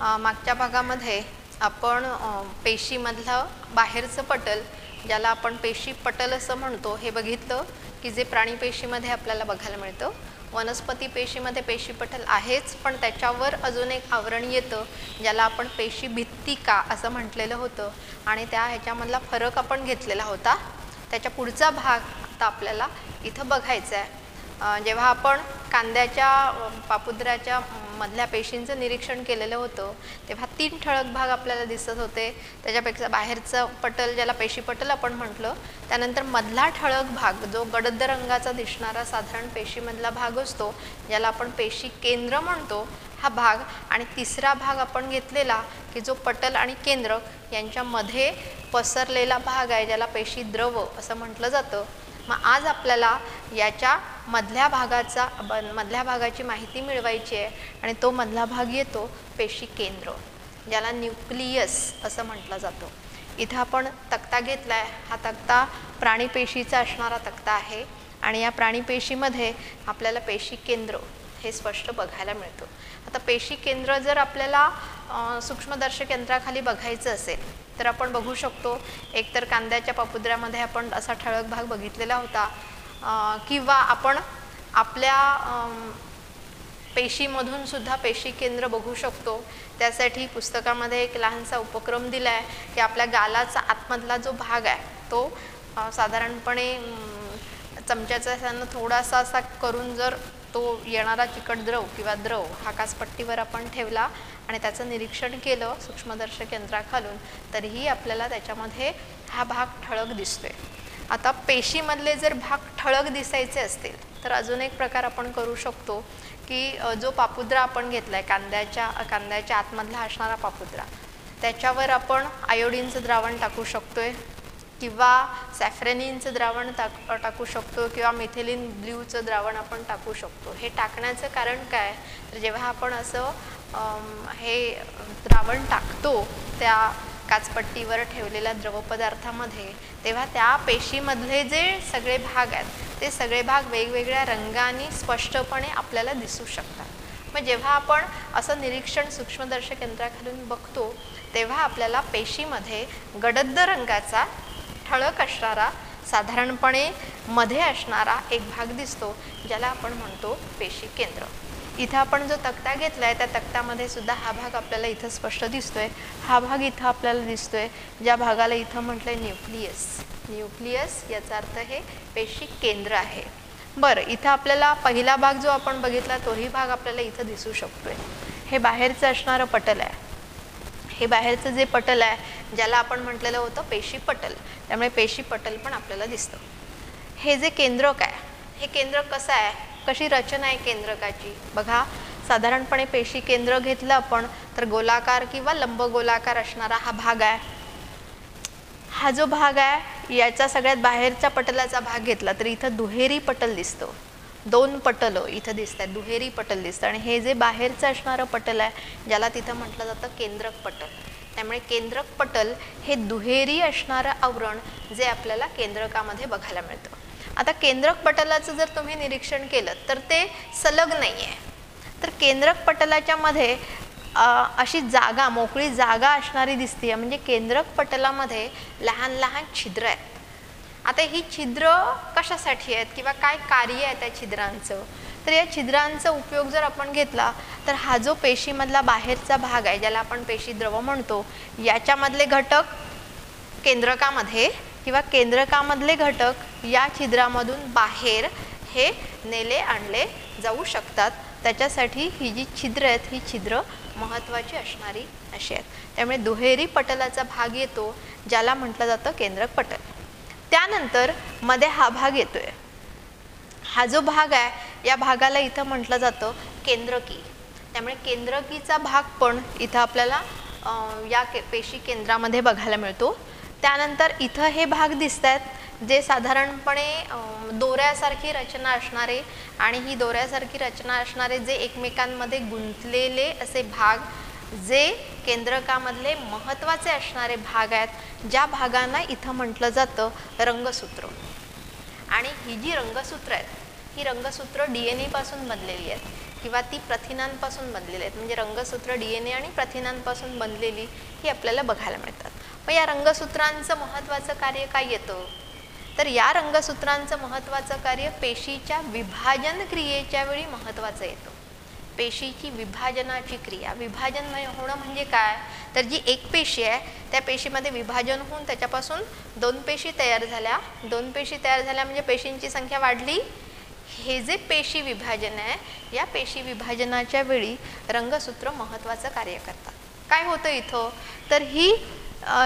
मागच्या भागामध्ये आपण पेशीमधलं बाहेरचं पटल, ज्याला आपण पेशी पटल असं म्हणतो, हे बघितलं की जे प्राणी पेशीमध्ये आपल्याला बघायला मिळतं. वनस्पती पेशीमध्ये पेशी पटल आहेच, पण त्याच्यावर अजून एक आवरण येतं ज्याला आपण पेशी भित्तिका असं म्हटलेलं होतं आणि त्या ह्याच्यामधला फरक आपण घेतलेला होता. त्याच्या पुढचा भाग आता आपल्याला इथं बघायचा आहे. जेव्हा आपण कांद्याच्या पापुद्राच्या मधल्या पेशींचं निरीक्षण केलेलं होतं तेव्हा 3 ठळक भाग आपल्याला दिसत होते. त्याच्यापेक्षा बाहेरचं पटल ज्याला पेशी पटल आपण म्हटलं, त्यानंतर मधला ठळक भाग जो गडद रंगाचा दिसणारा साधारण पेशीमधला भाग असतो ज्याला आपण पेशी केंद्र म्हणतो, हा भाग, आणि तिसरा भाग आपण घेतलेला की जो पटल आणि केंद्रक यांच्यामध्ये पसरलेला भाग आहे ज्याला पेशी द्रव असं म्हटलं जातं. मग आज आपल्याला याच्या मधल्या भागाची माहिती मिळवायची आहे आणि तो मधला भाग येतो पेशी केंद्र, ज्याला न्यूक्लियस असं म्हटलं जातं. इथं आपण तक्ता घेतला आहे. हा तक्ता प्राणीपेशीचा असणारा तक्ता आहे आणि या प्राणीपेशीमध्ये आपल्याला पेशी केंद्र हे स्पष्ट बघायला मिळतं. आता पेशी केंद्र जर आपल्याला सूक्ष्मदर्शक यंत्राखाली बघायचं असेल तर आपण बघू शकतो. एकतर कांद्याच्या पापुद्र्यामध्ये आपण असा ठळक भाग बघितलेला होता, किंवा आपण आपल्या पेशीमधून सुद्धा पेशी केंद्र बघू शकतो. त्यासाठी पुस्तकामध्ये एक लहानसा उपक्रम दिला आहे की आपल्या गालाचा आतमधला जो भाग आहे तो साधारणपणे चमच्याचा साहाय्याने थोडासा असा करून जर तो येणारा चिकट द्रव किंवा द्रव हा काचपट्टीवर आपण ठेवला आणि त्याचं निरीक्षण केलं सूक्ष्मदर्शक यंत्राखालून, तरीही आपल्याला त्याच्यामध्ये हा भाग ठळक दिसतोय. आता पेशीमधले जर भाग ठळक दिसायचे असतील तर अजून एक प्रकार आपण करू शकतो की जो पापुद्रा आपण घेतला आहे कांद्याच्या आतमधला असणारा पापुद्रा, त्याच्यावर आपण आयोडीनचं द्रावण टाकू शकतोय किंवा सॅफ्रेनिनचं द्रावण टाकू शकतो किंवा मिथिलीन ब्ल्यूचं द्रावण आपण टाकू शकतो. हे टाकण्याचं कारण काय, तर जेव्हा आपण असं हे द्रावण टाकतो त्या काचपट्टीवर ठेवलेल्या द्रवपदार्थामध्ये, तेव्हा त्या पेशीमधले जे सगळे भाग आहेत ते सगळे भाग वेगवेगळ्या रंगाने स्पष्टपणे आपल्याला दिसू शकतात. मग जेव्हा आपण असं निरीक्षण सूक्ष्मदर्शक यंत्राखालून बघतो तेव्हा आपल्याला पेशीमध्ये गडद रंगाचा ठळक असणारा साधारणपणे मध्ये असणारा एक भाग दिसतो ज्याला आपण म्हणतो पेशी केंद्र. इथं आपण जो तक्ता घेतला आहे त्या तक्त्यामध्ये सुद्धा हा भाग आपल्याला इथं स्पष्ट दिसतोय. हा भाग इथं आपल्याला दिसतोय ज्या भागाला इथं म्हटलं आहे न्यूक्लियस, याचा अर्थ हे पेशी केंद्र आहे. बरं, इथं आपल्याला पहिला भाग जो आपण बघितला तोही भाग आपल्याला इथं दिसू शकतोय. हे बाहेरचं असणारं पटल आहे. हे बाहेरचं जे पटल आहे ज्याला आपण म्हटलेलं होतं पेशी पटल, त्यामुळे पेशी पटल पण आपल्याला दिसतं. हे जे केंद्रक आहे, हे केंद्रक कसं आहे, कशी रचना आहे केंद्रकाची बघा. साधारणपणे पेशी केंद्र घेतलं आपण तर गोलाकार किंवा लंबगोलाकार असणारा हा भाग आहे. हा जो भाग आहे याचा सगळ्यात बाहेरच्या पटलाचा भाग घेतला तर इथं दुहेरी पटल दिसतं. 2 पटल इथं दिसत आहेत, दुहेरी पटल दिसतं. आणि हे जे बाहेरचं असणारं पटल आहे ज्याला तिथं म्हटलं जातं केंद्रक पटल, त्यामुळे केंद्रक पटल हे दुहेरी असणारं आवरण जे आपल्याला केंद्रकामध्ये बघायला मिळतं. आता केंद्रक पटलाचं जर तुम्ही निरीक्षण केलं तर ते सलग नाही आहे, तर केंद्रक पटलाच्या मध्ये अशी जागा, मोकळी जागा असणारी दिसते. म्हणजे केंद्रक पटलामध्ये लहान लहान छिद्र आहेत. आता ही छिद्र कशासाठी आहेत किंवा काय कार्य आहे त्या छिद्रांचं, तर या छिद्रांचा उपयोग जर आपण घेतला तर हा जो पेशीमधला बाहेरचा भाग आहे ज्याला आपण पेशी द्रव म्हणतो, याच्यामधले घटक केंद्रकामध्ये किंवा केंद्रकामधले घटक या छिद्रामधून बाहेर हे नेले आणले जाऊ शकतात. त्याच्यासाठी ही जी छिद्र आहेत ही छिद्र महत्त्वाची असणारी अशी आहेत. त्यामुळे दुहेरी पटलाचा भाग येतो ज्याला म्हटलं जातं केंद्रक पटल. त्यानंतर मध्ये हा भाग येतोय. हा जो भाग आहे या भागाला इथं म्हटलं जातं केंद्रकी. त्यामुळे केंद्रकीचा भाग पण इथं आपल्याला या पेशी केंद्रामध्ये बघायला मिळतो. त्यानंतर इथं हे भाग दिसत आहेत जे साधारणपणे दोऱ्यासारखी रचना असणारे आणि ही दोऱ्यासारखी रचना असणारे जे एकमेकांमध्ये गुंतलेले असे भाग जे केंद्रकामधले महत्त्वाचे असणारे भाग आहेत, ज्या भागांना इथं म्हटलं जातं रंगसूत्र. आणि ही जी रंगसूत्र आहेत ही रंगसूत्र DNA पासून बनलेली आहेत किंवा ती प्रथिनांपासून बनलेली आहेत. म्हणजे रंगसूत्र DNA आणि प्रथिनांपासून बनलेली ही आपल्याला बघायला मिळतात. मग या रंगसूत्रांचं महत्त्वाचं कार्य काय येतं, तर या रंगसूत्रांचं महत्त्वाचं कार्य पेशीच्या विभाजन क्रियेच्या वेळी महत्त्वाचं येतं. पेशीची विभाजनाची क्रिया, विभाजन होणं म्हणजे काय, तर जी एक पेशी आहे त्या पेशीमध्ये विभाजन होऊन त्याच्यापासून दोन पेशी तयार झाल्या, दोन पेशी तयार झाल्या म्हणजे पेशींची संख्या वाढली. हे जे पेशी विभाजन आहे, या पेशी विभाजनाच्या वेळी रंगसूत्र महत्त्वाचं कार्य करतात. काय होतं इथं, तर ही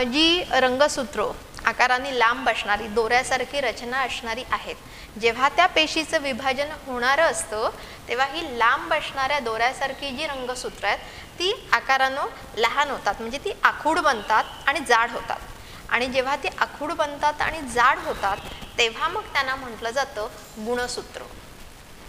जी रंगसूत्र आकाराने लांब असणारी दोऱ्यासारखी रचना असणारी आहेत, जेव्हा त्या पेशीचं विभाजन होणारं असतं तेव्हा ही लांब असणाऱ्या दोऱ्यासारखी जी रंगसूत्र आहेत ती आकारानं लहान होतात, म्हणजे ती आखूड बनतात आणि जाड होतात. आणि जेव्हा ती आखूड बनतात आणि जाड होतात तेव्हा मग त्यांना म्हटलं जातं गुणसूत्र.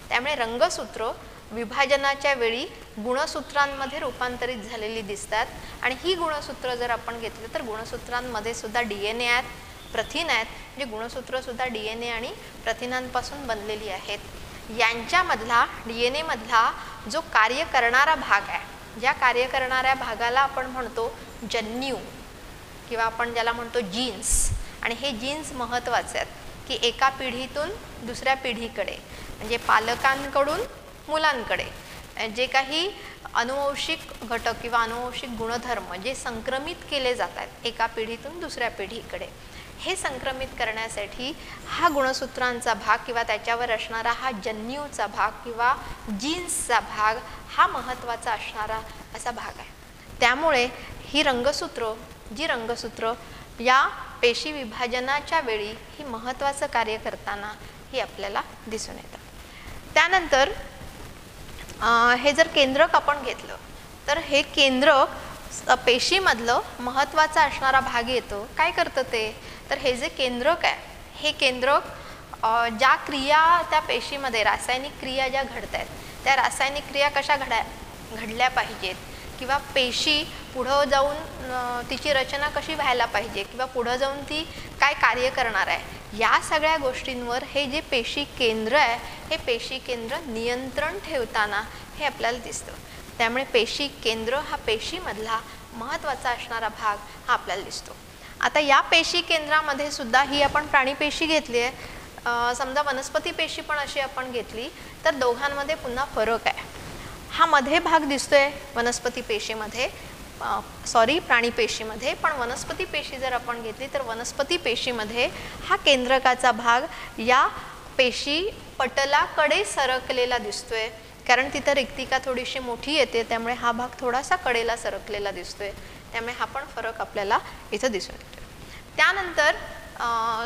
त्यामुळे रंगसूत्र विभाजनाच्या वेळी गुणसूत्रांमध्ये रूपांतरित झालेली दिसतात. आणि ही गुणसूत्र जर आपण घेतलं तर गुणसूत्रांमध्ये सुद्धा DNA आहेत, प्रथिन आहेत. म्हणजे गुणसूत्रसुद्धा DNA आणि प्रथिनांपासून बनलेली आहेत. यांच्यामधला DNA मधला जो कार्य करणारा भाग आहे, ज्या कार्य करणाऱ्या भागाला आपण म्हणतो जन्यू किंवा आपण ज्याला म्हणतो जीन्स. आणि हे जीन्स महत्त्वाचे आहेत की एका पिढीतून दुसऱ्या पिढीकडे, म्हणजे पालकांकडून मुलांकडे जे काही अनुवंशिक घटक किंवा अनुवंशिक गुणधर्म जे संक्रमित केले जातात एका पिढीतून दुसऱ्या पिढीकडे, हे संक्रमित करण्यासाठी हा गुणसूत्रांचा भाग किंवा त्याच्यावर असणारा हा जन्यूचा भाग किंवा जीन्सचा भाग हा महत्त्वाचा असणारा असा भाग आहे. त्यामुळे ही रंगसूत्र, जी रंगसूत्र या पेशी विभाजनाच्या वेळी ही महत्त्वाचं कार्य करताना ही आपल्याला दिसून येतं. त्यानंतर हे जर केंद्रक आपण घेतलं तर हे केंद्रक पेशीमधलं महत्त्वाचा असणारा भाग येतो. काय करतं ते, तर हे जे केंद्रक आहे हे केंद्रक ज्या क्रिया त्या पेशीमध्ये रासायनिक क्रिया ज्या घडत आहेत त्या रासायनिक क्रिया कशा घडल्या पाहिजेत किंवा पेशी पुढं जाऊन तिची रचना कशी व्हायला पाहिजे किंवा पुढं जाऊन ती काय कार्य करणार आहे, या सगळ्या गोष्टींवर हे जे पेशी केंद्र आहे हे पेशी केंद्र नियंत्रण ठेवताना हे आपल्याला दिसतं. त्यामुळे पेशी केंद्र हा पेशीमधला महत्त्वाचा असणारा भाग हा आपल्याला दिसतो. आता या पेशी केंद्रामध्ये सुद्धा ही आपण प्राणीपेशी घेतली आहे, समजा वनस्पती पेशी पण अशी आपण घेतली तर दोघांमध्ये पुन्हा फरक आहे. हा मध्ये भाग दिसतोय वनस्पती पेशीमध्ये, प्राणी पेशीमध्ये, पण वनस्पती पेशी जर आपण घेतली तर वनस्पती पेशीमध्ये हा केंद्रकाचा भाग या पेशी पटलाकडे सरकलेला दिसतोय, कारण तिथं रिक्तिका थोडीशी मोठी येते त्यामुळे हा भाग थोडासा कडेला सरकलेला दिसतोय. त्यामुळे हा पण फरक आपल्याला इथं दिसून येतो. त्यानंतर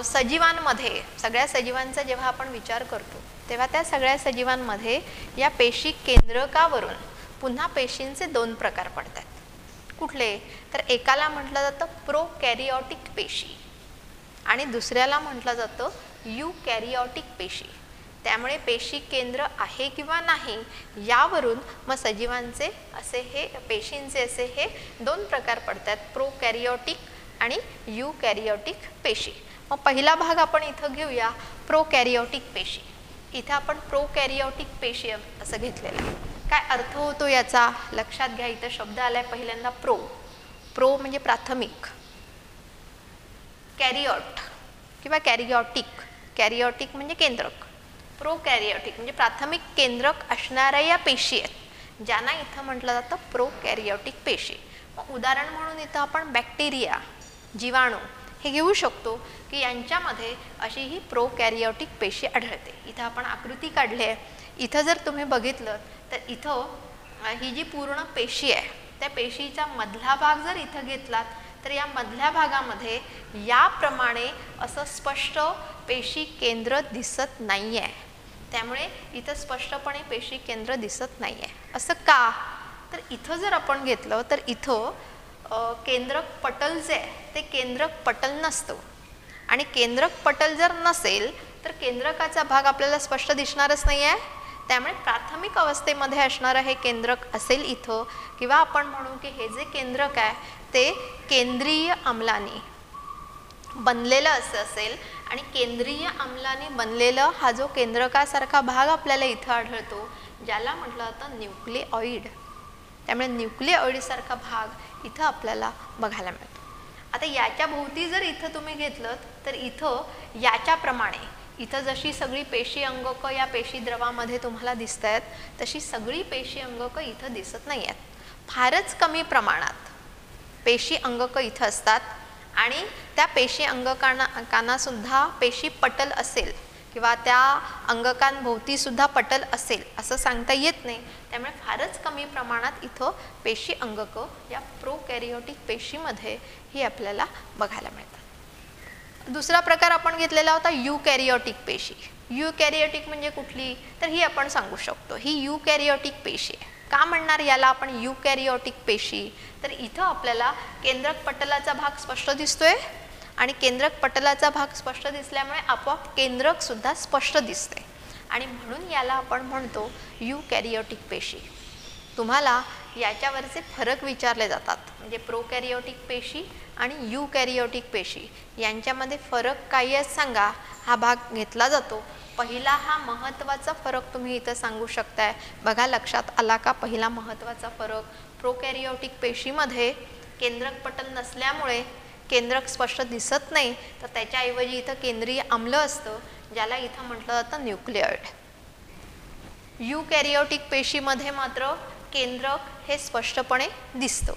सजीवांमध्ये, सगळ्या सजीवांचा जेव्हा आपण विचार करतो तेव्हा त्या सगळ्या सजीवांमध्ये या पेशी केंद्रकावरून पुन्हा पेशींचे दोन प्रकार पडतात. कुठले, तर एकाला म्हटलं जातं प्रोकॅरियोटिक पेशी आणि दुसऱ्याला म्हटलं जातं यूकॅरियोटिक पेशी. त्यामुळे पेशी केंद्र आहे किंवा नाही यावरून मग सजीवांचे असे हे पेशींचे असे हे दोन प्रकार पडतात, प्रोकॅरियोटिक आणि यूकॅरियोटिक पेशी. मग पहिला भाग आपण इथं घेऊया, प्रोकॅरियोटिक पेशी. इथं आपण प्रोकॅरियोटिक पेशी असं घेतलेलं आहे. काय अर्थ होतो याचा लक्षात घ्या. इथं शब्द आलाय पहिल्यांदा प्रो म्हणजे प्राथमिक, कॅरियोट किंवा कॅरियोटिक म्हणजे केंद्रक. प्रोकॅरियोटिक म्हणजे प्राथमिक केंद्रक असणाऱ्या या पेशी आहेत ज्यांना इथं म्हटलं जातं प्रोकॅरियोटिक पेशी. मग उदाहरण म्हणून इथं आपण बॅक्टेरिया, जीवाणू हे घेऊ शकतो की यांच्यामध्ये अशी ही प्रोकॅरियोटिक पेशी आढळते. इथं आपण आकृती काढली आहे. इथं जर तुम्ही बघितलं तर इथं ही जी पूर्ण पेशी आहे त्या पेशीचा मधला भाग जर इथं घेतलात तर या मधल्या भागामध्ये याप्रमाणे असं स्पष्ट पेशी केंद्र दिसत नाही आहे. त्यामुळे इथं स्पष्टपणे पेशी केंद्र दिसत नाही आहे. असं का, तर इथं जर आपण घेतलं तर इथं केंद्रक पटल जे आहे ते केंद्रक पटल नसतं आणि केंद्रक पटल जर नसेल तर केंद्रकाचा भाग आपल्याला स्पष्ट दिसणारच नाही आहे. त्यामुळे प्राथमिक अवस्थेमध्ये असणारं हे केंद्रक असेल इथं, किंवा आपण म्हणू की हे जे केंद्रक आहे ते केंद्रीय अम्लानी बनलेलं असं असेल आणि केंद्रीय आम्लाने बनलेलं हा जो केंद्रकासारखा भाग आपल्याला इथं आढळतो ज्याला म्हटलं जातं न्यूक्लिऑइड. त्यामुळे न्यूक्लिऑइडसारखा भाग इथं आपल्याला बघायला मिळतो. आता याच्या भोवती जर इथं तुम्ही घेतलं तर इथं याच्याप्रमाणे इथं जशी सगळी पेशी अंगकं या पेशी द्रवामध्ये तुम्हाला दिसत आहेत तशी सगळी पेशी अंगकं इथं दिसत नाही आहेत. फारच कमी प्रमाणात पेशी अंगकं इथं असतात आणि त्या पेशी अंगकांना सुद्धा पेशी पटल असेल किंवा त्या अंगकांभोवती सुद्धा पटल असेल असं सांगता येत नाही. त्यामुळे फारच कमी प्रमाणात इथं पेशी अंगकं या प्रोकॅरियोटिक पेशीमध्ये ही आपल्याला बघायला मिळतात. दुसरा प्रकार आपण घेतलेला होता यूकॅरियोटिक पेशी. यूकॅरियोटिक म्हणजे कुठली तर ही आपण सांगू शकतो ही यूकॅरियोटिक पेशी आहे. का म्हणणार याला आपण यूकॅरियोटिक पेशी तर इथं आपल्याला केंद्रक पटलाचा भाग स्पष्ट दिसतोय आणि केंद्रक पटलाचा भाग स्पष्ट दिसल्यामुळे आपोआप केंद्रक सुद्धा स्पष्ट दिसते आणि म्हणून याला आपण म्हणतो यूकॅरियोटिक पेशी. तुम्हाला याच्यावरचे फरक विचारले जातात म्हणजे प्रोकॅरियोटिक पेशी आणि यूकॅरियोटिक पेशी यांच्यामध्ये फरक काय आहे सांगा हा भाग घेतला जातो. पहिला हा महत्त्वाचा फरक तुम्ही इथं सांगू शकताय. बघा लक्षात आला का पहिला महत्त्वाचा फरक. प्रोकॅरियोटिक पेशीमध्ये केंद्रक पटल नसल्यामुळे केंद्रक स्पष्ट दिसत नाही तर त्याच्याऐवजी इथं केंद्रीय आम्ल असतं ज्याला इथं म्हटलं जातं न्यूक्लिऑइड. यूकॅरियोटिक पेशीमध्ये मात्र केंद्रक हे स्पष्टपणे दिसतं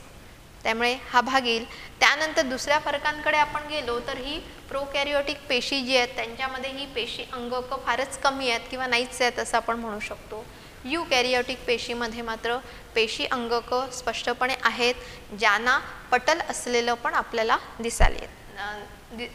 त्यामुळे हा भाग येईल. त्यानंतर दुसऱ्या फरकांकडे आपण गेलो तर ही प्रोकॅरियोटिक पेशी जी आहेत त्यांच्यामध्ये ही पेशी अंगकं फारच कमी आहेत किंवा नाहीच आहेत असं आपण म्हणू शकतो. यूकॅरियोटिक पेशीमध्ये मात्र पेशी अंगकं स्पष्टपणे आहेत ज्यांना पटल असलेलं पण आपल्याला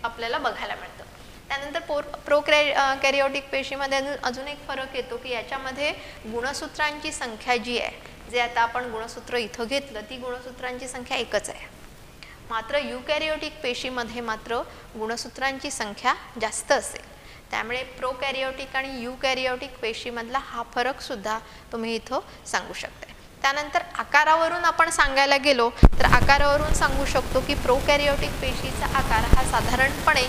आपल्याला बघायला मिळतं. त्यानंतर प्रोकॅरियोटिक पेशीमध्ये अजून एक फरक येतो की याच्यामध्ये गुणसूत्रांची संख्या जी आहे जे आता आपण गुणसूत्र इथं घेतलं ती गुणसूत्रांची संख्या एकच आहे. मात्र यूकॅरियोटिक पेशीमध्ये मात्र गुणसूत्रांची संख्या जास्त असेल. त्यामुळे प्रोकॅरियोटिक आणि यूकॅरियोटिक पेशीमधला हा फरक सुद्धा तुम्ही इथं सांगू शकता. त्यानंतर आकारावरून आपण सांगायला गेलो तर आकारावरून सांगू शकतो की प्रोकॅरियोटिक पेशीचा आकार हा साधारणपणे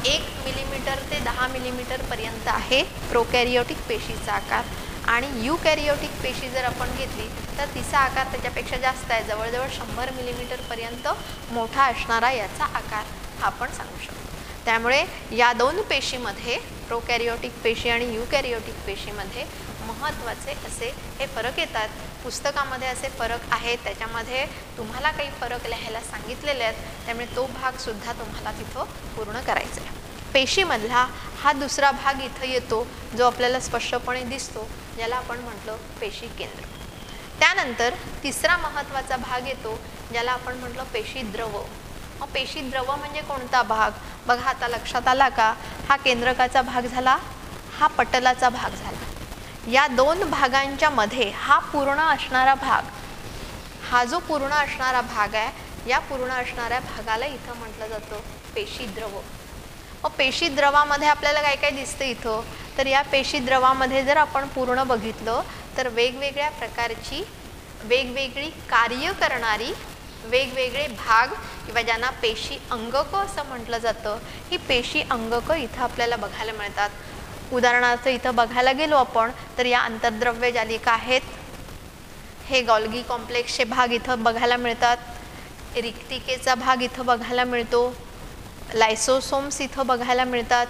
1 मिलीमीटर ते 10 मिलीमीटर पर्यंत आहे प्रोकॅरियोटिक पेशीचा आकार. आणि यूकॅरियोटिक पेशी जर आपण घेतली तर तिचा आकार त्याच्यापेक्षा जास्त आहे जवळजवळ 100 मिलीमीटरपर्यंत मोठा असणारा याचा आकार हा आपण सांगू शकतो. त्यामुळे या दोन पेशीमध्ये प्रोकॅरियोटिक पेशी आणि यूकॅरियोटिक पेशीमध्ये महत्त्वाचे असे हे फरक येतात. पुस्तकामध्ये असे फरक आहेत त्याच्यामध्ये तुम्हाला काही फरक लिहायला सांगितलेले आहेत त्यामुळे तो भागसुद्धा तुम्हाला तिथं पूर्ण करायचा आहे. पेशीमधला हा दुसरा भाग इथं येतो जो आपल्याला स्पष्टपणे दिसतो ज्याला आपण म्हटलं पेशी केंद्र. त्यानंतर तिसरा महत्त्वाचा भाग येतो ज्याला आपण म्हटलं पेशी द्रव. मग पेशी द्रव म्हणजे कोणता भाग बघा आता लक्षात आला का. हा केंद्रकाचा भाग झाला हा पटलाचा भाग झाला. या दोन भागांच्या मध्ये हा पूर्ण असणारा भाग हा जो पूर्ण असणारा भाग आहे या पूर्ण असणाऱ्या भागाला इथं म्हटलं जातं पेशी द्रव. मग पेशी द्रवामध्ये आपल्याला काय काय दिसतं इथं तर या पेशी द्रवामध्ये जर आपण पूर्ण बघितलं तर वेगवेगळ्या प्रकारची वेगवेगळी कार्य करणारी वेगवेगळे भाग किंवा ज्यांना पेशी अंगकं असं म्हटलं जातं ही पेशी अंगकं इथं आपल्याला बघायला मिळतात. उदाहरणार्थ इथं बघायला गेलो आपण तर या आंतरद्रव्य जालिका आहेत. हे गॉल्गी कॉम्प्लेक्सचे भाग इथं बघायला मिळतात. रिक्तिकेचा भाग इथं बघायला मिळतो. लायसोसोम्स इथं बघायला मिळतात.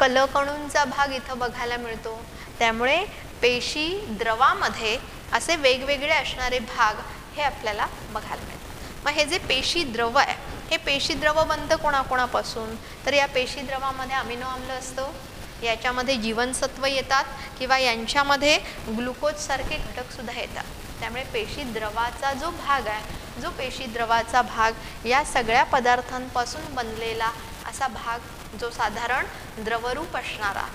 कलकणूंचा भाग इथं बघायला मिळतो. त्यामुळे पेशी द्रवामध्ये असे वेगवेगळे असणारे भाग हे आपल्याला बघायला मिळतात. मग हे जे पेशी द्रव आहे हे पेशी द्रव बनतं कोणाकोणापासून तर या पेशी द्रवामध्ये अमिनो आम्ल असतं याच्यामध्ये जीवनसत्व येतात किंवा यांच्यामध्ये ग्लुकोजसारखे घटकसुद्धा येतात. त्यामुळे पेशी द्रवाचा जो भाग आहे जो पेशी द्रवाचा भाग या सगळ्या पदार्थांपासून बनलेला असा भाग जो साधारण द्रवरूप असणारा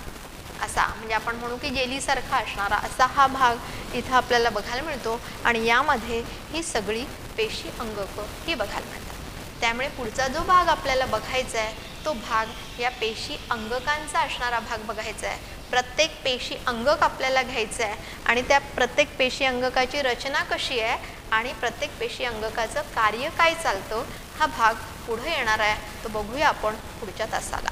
असा म्हणजे आपण म्हणू की जेलीसारखा असणारा असा हा भाग इथं आपल्याला बघायला मिळतो आणि यामध्ये ही सगळी पेशी अंगकं ही बघायला मिळतात. त्यामुळे पुढचा जो भाग आपल्याला बघायचा आहे तो भाग या पेशी अंगकांचा असणारा भाग बघायचा आहे. प्रत्येक पेशी अंगक आपल्याला घ्यायचं आहे आणि त्या प्रत्येक पेशी अंगकाची रचना कशी आहे आणि प्रत्येक पेशी अंगकाचं कार्य काय चालतं हा भाग पुढे येणार आहे. तो बघूया आपण पुढच्या तासाला.